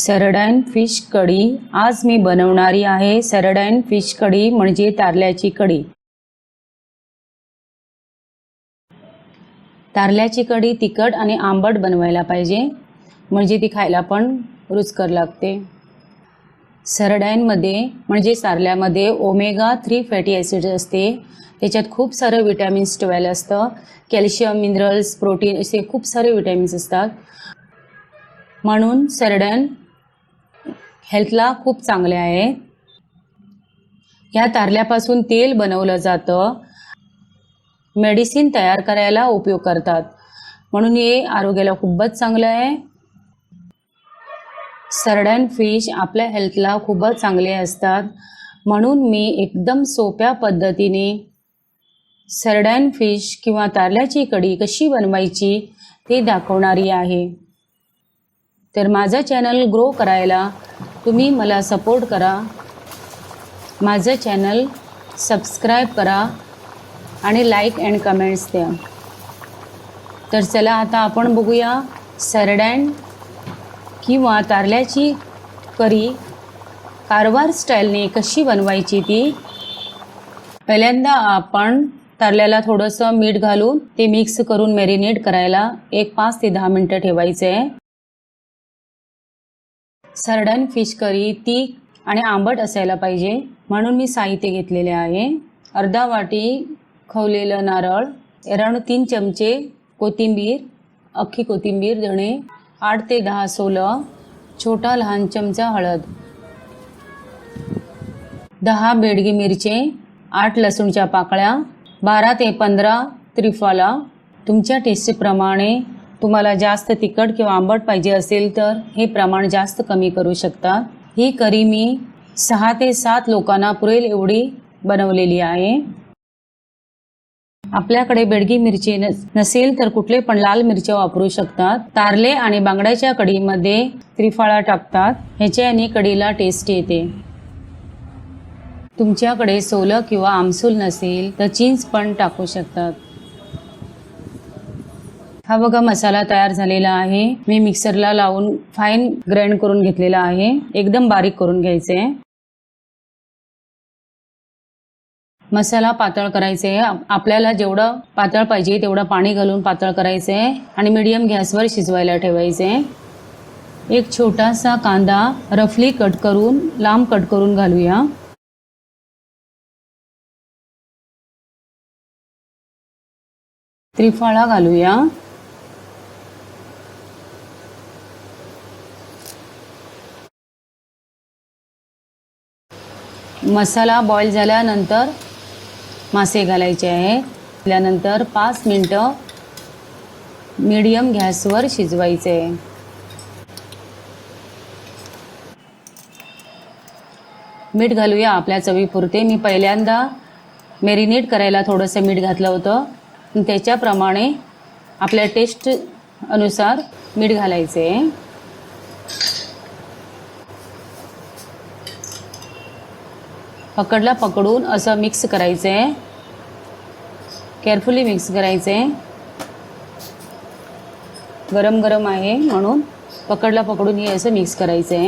Sardine fish कढी। आज मी बनवणारी आहे सरडाइन फिश कढी म्हणजे तारल्याची कढी। तारल्याची कढी तिखट आणि आंबट बनवायला पाहिजे म्हणजे ती खायला पण रुचकर लागते। सरडाइनमध्ये म्हणजे तारल्यामध्ये ओमेगा 3 फॅटी ॲसिड असते। त्याच्यात खूप सारे विटॅमिन्स 12 असतं, कॅल्शियम, मिनरल्स, प्रोटीन असे खूप सारे विटॅमिन्स असतात। म्हणून सरडाइन हेल्थला खूप चांगले आहे। या तारल्यापासून तेल बनवलं जातं, मेडिसिन तयार करायला उपयोग करतात, म्हणून हे आरोग्याला खूपच चांगलं आहे। सरडाइन फिश आपल्या हेल्थला खूपच चांगले असतात, म्हणून मी एकदम सोप्या पद्धतीने सरडाइन फिश किंवा तारल्याची कढी कशी बनवायची ते दाखवणारी आहे। तर माझं चॅनल ग्रो करायला तुम्ही मला सपोर्ट करा, माझं चॅनल सबस्क्राईब करा आणि लाईक अँड कमेंट्स द्या। तर चला आता आपण बघूया सरडाइन किंवा तारल्याची कढी कारवार स्टाईलने कशी बनवायची ती। पहिल्यांदा आपण तारल्याला थोडंसं मीठ घालून ते मिक्स करून मॅरिनेट करायला 5 ते 10 मिनिटं ठेवायचे आहे। सरडाइन फिश कढी तीख आणि आंबट असायला पाहिजे, म्हणून मी साहित्य घेतलेले आहे। अर्धा वाटी खवलेलं नारळ, अराउंड 3 चमचे कोथिंबीर, अख्खी कोथिंबीर, धणे 8 ते 10 सोलं, छोटा लहान चमचा हळद, 10 बेडगी मिरचे, 8 लसूणच्या पाकळ्या, 12 ते 15 त्रिफला। तुमच्या टेस्टप्रमाणे तुम्हाला जास्त तिखट किंवा आंबट पाहिजे असेल तर हे प्रमाण जास्त कमी करू शकता। ही कढी मी 6 ते 7 लोकांना पुरेल एवढी बनवलेली आहे। आपल्याकडे बेडगी मिरची नसेल तर कुठले पण लाल मिरच्या वापरू शकतात। तारले आणि बांगड्याच्या कढीमध्ये त्रिफळा टाकतात, ह्याच्याने कढीला टेस्ट येते। तुमच्याकडे सोलं किंवा आमसूल नसेल तर चिंच पण टाकू शकतात। हा बघा मसाला तयार झालेला आहे। मी मिक्सरला लावून फाईन ग्राइंड करून घेतलेला आहे, एकदम बारीक करून घ्यायचे आहे। मसाला पातळ करायचे आहे, आपल्याला जेवढं पातळ पाहिजे तेवढं पाणी घालून पातळ करायचे आहे आणि मीडियम गॅसवर शिजवायला ठेवायचे। एक छोटासा कांदा रफली कट करून लांब कट करून घालूया। त्रिफळा घालूया, मसाला बॉईल झाल्यानंतर मासे घालायचे आहे। त्यानंतर 5 मिनिटं मीडियम गॅसवर शिजवायचे। मीठ घालूया आपल्या चवीपुरते। मी पहिल्यांदा मॅरिनेट करायला थोडंसं मीठ घातलं होतं, त्याच्याप्रमाणे आपल्या टेस्ट अनुसार मीठ घालायचे। पकडला पकडून असं मिक्स करायचे, केअरफुली मिक्स करायचे। गरम गरम आहे म्हणून पकडला पकडून हे असं मिक्स करायचे।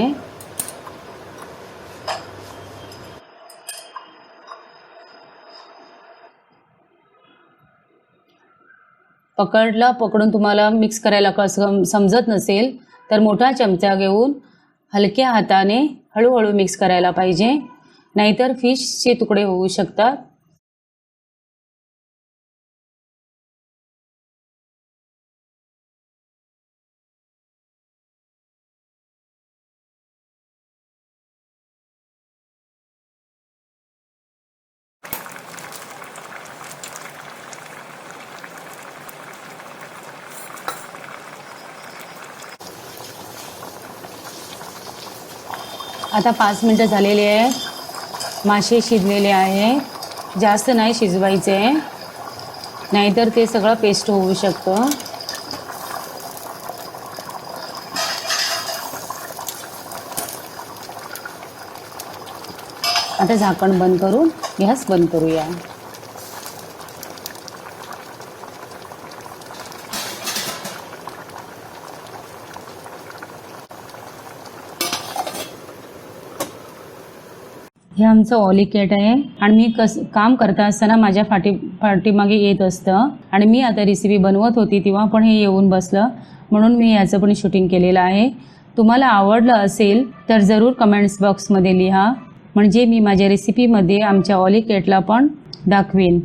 पकडला पकडून तुम्हाला मिक्स करायला कसं समजत नसेल तर मोठा चमचा घेऊन हलक्या हाताने हळूहळू मिक्स करायला पाहिजे, नाहीतर फिशचे तुकडे होऊ शकतात। आता 5 मिनिटं झालेली आहे, मासे शिजलेले आहे। जास्त नाही शिजवायचे, नाहीतर ते सगळं पेस्ट होऊ शकतं। आता झाकण बंद करून गॅस बंद करूया। हे आमचं ऑली कॅट आहे आणि मी काम करता असताना माझ्या पाठीमागे येत असतं आणि मी आता रेसिपी बनवत होती तेव्हा पण हे येऊन बसलं, म्हणून मी याचं पण शूटिंग केलेलं आहे. तुम्हाला आवडलं असेल तर जरूर कमेंट्स बॉक्समध्ये लिहा, म्हणजे मी माझ्या रेसिपीमध्ये आमच्या ऑली कॅटला पण दाखवेन.